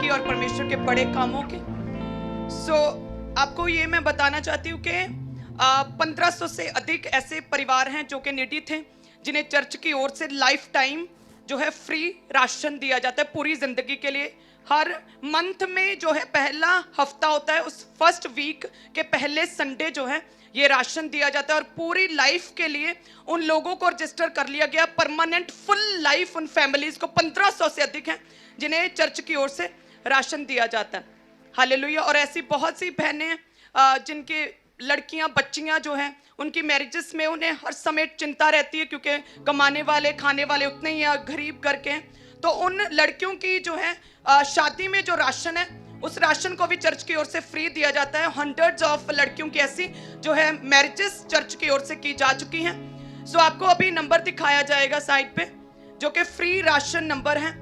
की और परमेश्वर के बड़े कामों के। आपको ये मैं बताना चाहती हूँ कि 1500 से अधिक ऐसे परिवार हैं जो कि नीडी थे, जिन्हें चर्च की ओर से लाइफ टाइम जो है फ्री राशन दिया जाता है पूरी जिंदगी के लिए। हर मंथ में जो है पहला हफ्ता होता है, उस फर्स्ट वीक के पहले संडे जो है ये राशन दिया जाता है, और पूरी लाइफ के लिए उन लोगों को रजिस्टर कर लिया गया, परमानेंट फुल लाइफ उन फैमिलीज को 1500 से अधिक हैं जिन्हें चर्च की ओर से राशन दिया जाता है। हालेलुया। और ऐसी बहुत सी बहनें जिनके लड़कियां बच्चियां जो हैं उनकी मैरिजेस में उन्हें हर समय चिंता रहती है, क्योंकि कमाने वाले खाने वाले उतने ही गरीब करके हैं। तो उन लड़कियों की जो है शादी में जो राशन है उस राशन को भी चर्च की ओर से फ्री दिया जाता है। हंड्रेड्स ऑफ लड़कियों की ऐसी जो है मैरिजेस चर्च की ओर से की जा चुकी हैं। आपको अभी नंबर दिखाया जाएगा साइड पे, जो कि फ्री राशन नंबर है।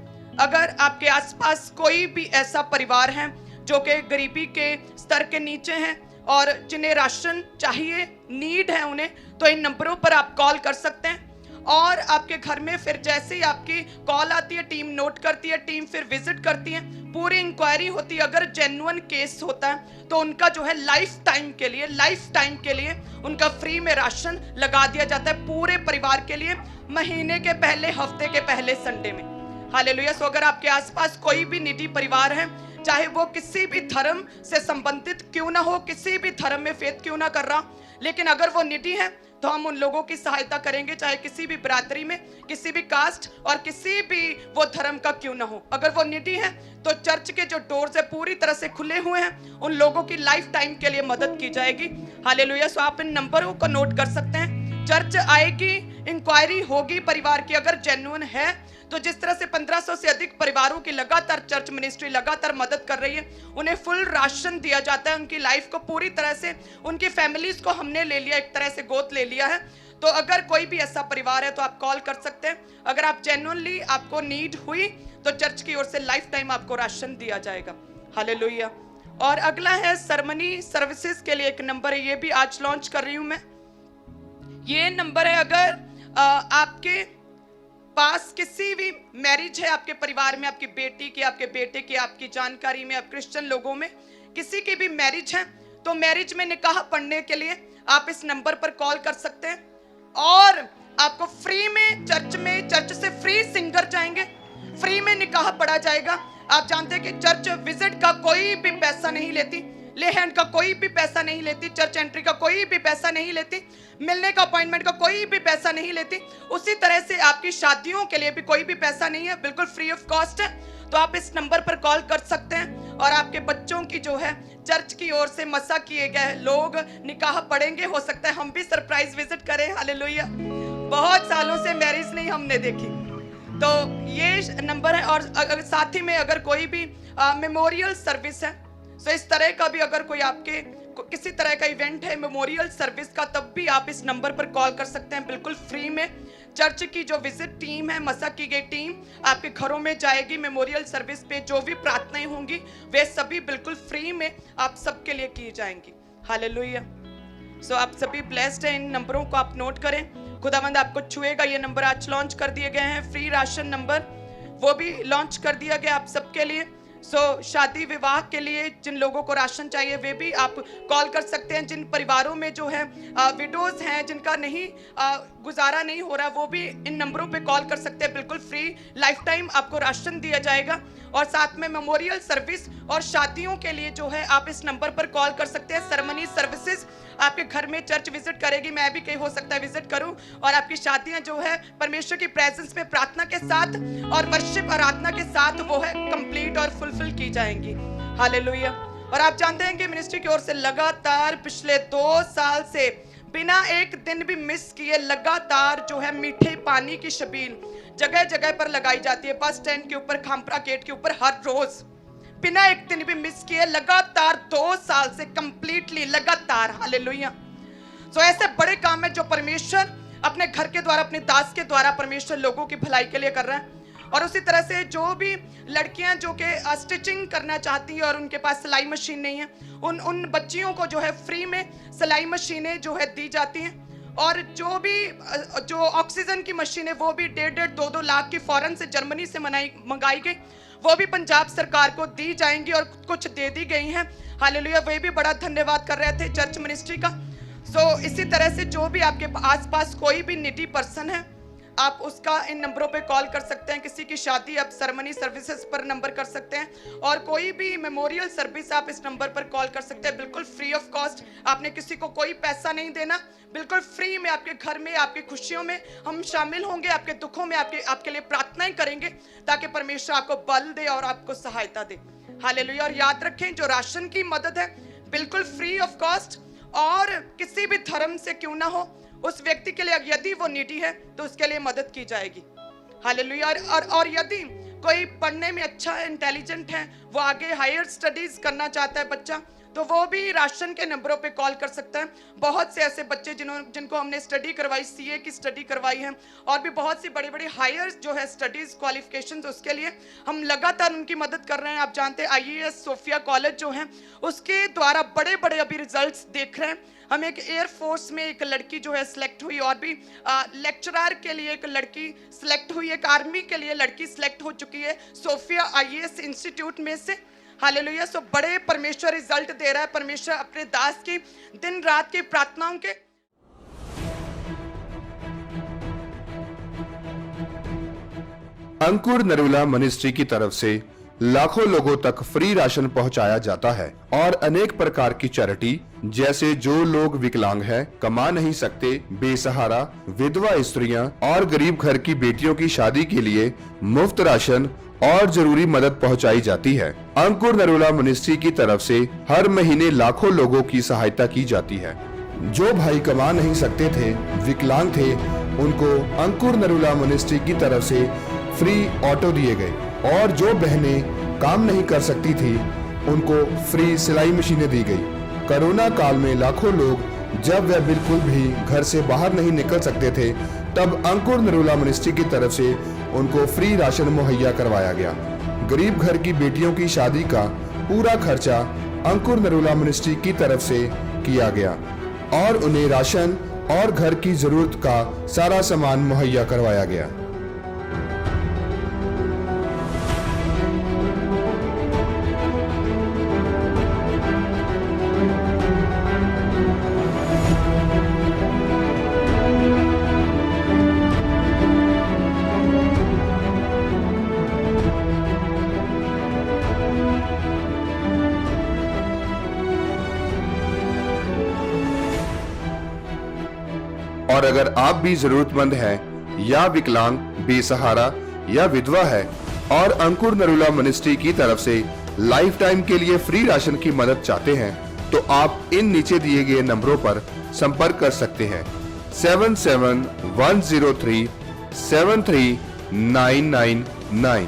अगर आपके आसपास कोई भी ऐसा परिवार है जो कि गरीबी के स्तर के नीचे हैं और जिन्हें राशन चाहिए, नीड है उन्हें, तो इन नंबरों पर आप कॉल कर सकते हैं। और आपके घर में फिर जैसे ही आपकी कॉल आती है, टीम नोट करती है, टीम फिर विजिट करती है, पूरी इंक्वायरी होती है। अगर जेन्युइन केस होता है तो उनका जो है लाइफ टाइम के लिए उनका फ्री में राशन लगा दिया जाता है पूरे परिवार के लिए, महीने के पहले हफ्ते के पहले संडे में। हालेलुया। अगर आपके आसपास कोई भी निडी परिवार है, चाहे वो किसी भी धर्म से संबंधित क्यों ना हो, किसी भी धर्म में फेथ क्यों ना कर रहा, लेकिन अगर वो निडी है तो हम उन लोगों की सहायता करेंगे, चाहे किसी भी बरादरी में, किसी भी कास्ट और किसी भी वो धर्म का क्यों ना हो। अगर वो निडी है तो चर्च के जो डोर्स है पूरी तरह से खुले हुए हैं, उन लोगों की लाइफ टाइम के लिए मदद की जाएगी। हालेलुया। आप इन नंबरों को नोट कर सकते हैं। चर्च आएगी, इंक्वायरी होगी परिवार की, अगर जेन्युइन है तो जिस तरह से 1500 से अधिक परिवारों की लगातार चर्च मिनिस्ट्री लगातार मदद कर रही है, उन्हें फुल राशन दिया जाता है, उनकी लाइफ को पूरी तरह से, उनकी फैमिलीज को हमने ले लिया, एक तरह से गोद ले लिया है। तो अगर कोई भी ऐसा परिवार है तो आप कॉल कर सकते हैं। अगर आप जेन्युइनली आपको नीड हुई तो चर्च की ओर से लाइफ टाइम आपको राशन दिया जाएगा। हालेलुया। और अगला है सरमनी सर्विसेज के लिए एक नंबर है, ये भी आज लॉन्च कर रही हूं मैं। ये नंबर है, अगर आपके पास किसी भी मैरिज है, आपके परिवार में, आपकी बेटी की, आपके बेटे की, आपकी जानकारी में, आप क्रिश्चियन लोगों में किसी की भी मैरिज है, तो मैरिज में निकाह पढ़ने के लिए आप इस नंबर पर कॉल कर सकते हैं। और आपको फ्री में चर्च से फ्री सिंगर जाएंगे, फ्री में निकाह पढ़ा जाएगा। आप जानते हैं कि चर्च विजिट का कोई भी पैसा नहीं लेती, ले हैंड का कोई भी पैसा नहीं लेती, चर्च एंट्री का कोई भी पैसा नहीं लेती, मिलने का अपॉइंटमेंट का कोई भी पैसा नहीं लेती। उसी तरह से आपकी शादियों के लिए भी कोई भी पैसा नहीं है, बिल्कुल फ्री ऑफ कॉस्ट है। तो आप इस नंबर पर कॉल कर सकते हैं और आपके बच्चों की जो है चर्च की ओर से मसा किए गए लोग निकाह पढ़ेंगे। हो सकता है हम भी सरप्राइज विजिट करें। हालेलुया। बहुत सालों से मैरिज नहीं हमने देखी, तो ये नंबर है। और अगर साथ ही में अगर कोई भी मेमोरियल सर्विस है, तो इस तरह का भी अगर कोई आपके किसी तरह का इवेंट है मेमोरियल सर्विस का, तब भी आप इस नंबर पर कॉल कर सकते हैं, बिल्कुल फ्री में। चर्च की जो विजिट टीम है, मसा की गई टीम आपके घरों में जाएगी। मेमोरियल सर्विस पे जो भी प्रार्थनाएं होंगी वे सभी बिल्कुल फ्री में आप सबके लिए की जाएंगी। हालेलुया। आप सभी ब्लेस्ड हैं। इन नंबरों को आप नोट करें, खुदावंद आपको छुएगा। ये नंबर आज लॉन्च कर दिए गए हैं, फ्री राशन नंबर वो भी लॉन्च कर दिया गया आप सबके लिए। शादी विवाह के लिए जिन लोगों को राशन चाहिए वे भी आप कॉल कर सकते हैं। जिन परिवारों में जो है विडोज हैं, जिनका नहीं गुजारा नहीं हो रहा, वो भी इन नंबरों पे कॉल कर सकते हैं, बिल्कुल फ्री लाइफ टाइम आपको राशन दिया जाएगा। और साथ में मेमोरियल सर्विस और शादियों के लिए जो है आप इस नंबर पर कॉल कर सकते हैं। सरमनी सर्विसेज आपके घर में चर्च विजिट करेगी, मैं भी कहीं हो सकता है विजिट करूं, और आपकी शादियां जो है परमेश्वर की प्रेजेंस में प्रार्थना के साथ और वर्शिप आराधना के साथ वो है कंप्लीट और फुलफिल की जाएंगी। हालेलुया। और आप जानते हैं कि मिनिस्ट्री की ओर से लगातार पिछले 2 साल से बिना एक दिन भी मिस किए लगातार जो है मीठे पानी की शबील जगह जगह पर लगाई जाती है, बस स्टैंड के ऊपर, खामपरा गेट के ऊपर, हर रोज बिना एक दिन भी मिस किए लगातार 2 साल से कंप्लीटली लगातार। हालेलुया। ऐसे बड़े काम है जो परमेश्वर अपने घर के द्वारा, अपने दास के द्वारा परमेश्वर लोगों की भलाई के लिए कर रहा है। और उसी तरह से जो भी लड़कियां जो कि स्टिचिंग करना चाहती हैं और उनके पास सिलाई मशीन नहीं है, उन बच्चियों को जो है फ्री में सिलाई मशीनें जो है दी जाती हैं। और जो ऑक्सीजन की मशीन है वो भी 1.5-2 लाख की फौरन से जर्मनी से मंगाई गई, वो भी पंजाब सरकार को दी जाएंगी और कुछ दे दी गई हैं। हालेलुया, वे भी बड़ा धन्यवाद कर रहे थे चर्च मिनिस्ट्री का। इसी तरह से जो भी आपके आसपास कोई भी निडी पर्सन है, आप उसका इन नंबरों पे कॉल कर सकते हैं। किसी की शादी आप सेरेमनी सर्विसेज पर नंबर कर सकते हैं, और कोई भी मेमोरियल सर्विस आप इस नंबर पर कॉल कर सकते हैं, बिल्कुल फ्री ऑफ कॉस्ट। आपने किसी को कोई पैसा नहीं देना, बिल्कुल फ्री में आपके घर में, आपकी खुशियों में हम शामिल होंगे, आपके दुखों में आपके लिए प्रार्थनाएं करेंगे, ताकि परमेश्वर आपको बल दे और आपको सहायता दे। हालेलुया। और याद रखें, जो राशन की मदद है बिल्कुल फ्री ऑफ कॉस्ट, और किसी भी धर्म से क्यों ना हो, उस व्यक्ति के लिए यदि वो नीडी है तो उसके लिए मदद की जाएगी। हालेलुया। और यदि कोई पढ़ने में अच्छा है, इंटेलिजेंट है, वो आगे हायर स्टडीज करना चाहता है बच्चा, तो वो भी राशन के नंबरों पे कॉल कर सकता है। बहुत से ऐसे बच्चे जिनको हमने स्टडी करवाई, सीए की स्टडी करवाई है, और भी बहुत सी बड़ी बड़ी हायर जो है स्टडीज क्वालिफिकेशंस, उसके लिए हम लगातार उनकी मदद कर रहे हैं। आप जानते हैं आईएएस सोफिया कॉलेज जो है, उसके द्वारा बड़े बड़े अभी रिजल्ट्स देख रहे हैं हम। एक एयरफोर्स में एक लड़की जो है सिलेक्ट हुई, और भी लेक्चरर के लिए एक लड़की सिलेक्ट हुई, एक आर्मी के लिए लड़की सिलेक्ट हो चुकी है सोफिया आईएएस इंस्टीट्यूट में से। हालेलुया। बड़े परमेश्वर रिजल्ट दे रहा है, परमेश्वर अपने दास की दिन रात की प्रार्थनाओं के। अंकुर नरूला मिनिस्ट्री की तरफ से लाखों लोगों तक फ्री राशन पहुंचाया जाता है, और अनेक प्रकार की चैरिटी, जैसे जो लोग विकलांग हैं, कमा नहीं सकते, बेसहारा, विधवा स्त्रियां और गरीब घर की बेटियों की शादी के लिए मुफ्त राशन और जरूरी मदद पहुंचाई जाती है। अंकुर नरूला मिनिस्ट्री की तरफ से हर महीने लाखों लोगों की सहायता की जाती है। जो भाई कमा नहीं सकते थे, विकलांग थे, उनको अंकुर नरूला मिनिस्ट्री की तरफ से फ्री ऑटो दिए गए, और जो बहनें काम नहीं कर सकती थी, उनको फ्री सिलाई मशीनें दी गई। कोरोना काल में लाखों लोग जब वह बिल्कुल भी घर से बाहर नहीं निकल सकते थे, तब अंकुर नरूला मिनिस्ट्री की तरफ से उनको फ्री राशन मुहैया करवाया गया। गरीब घर की बेटियों की शादी का पूरा खर्चा अंकुर नरूला मिनिस्ट्री की तरफ से किया गया, और उन्हें राशन और घर की जरूरत का सारा सामान मुहैया करवाया गया। और अगर आप भी जरूरतमंद हैं, या विकलांग, बेसहारा या विधवा है, और अंकुर नरूला मिनिस्ट्री की तरफ से लाइफ टाइम के लिए फ्री राशन की मदद चाहते हैं, तो आप इन नीचे दिए गए नंबरों पर संपर्क कर सकते हैं। 7710373999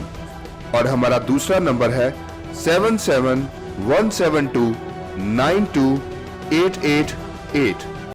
और हमारा दूसरा नंबर है 7717292888।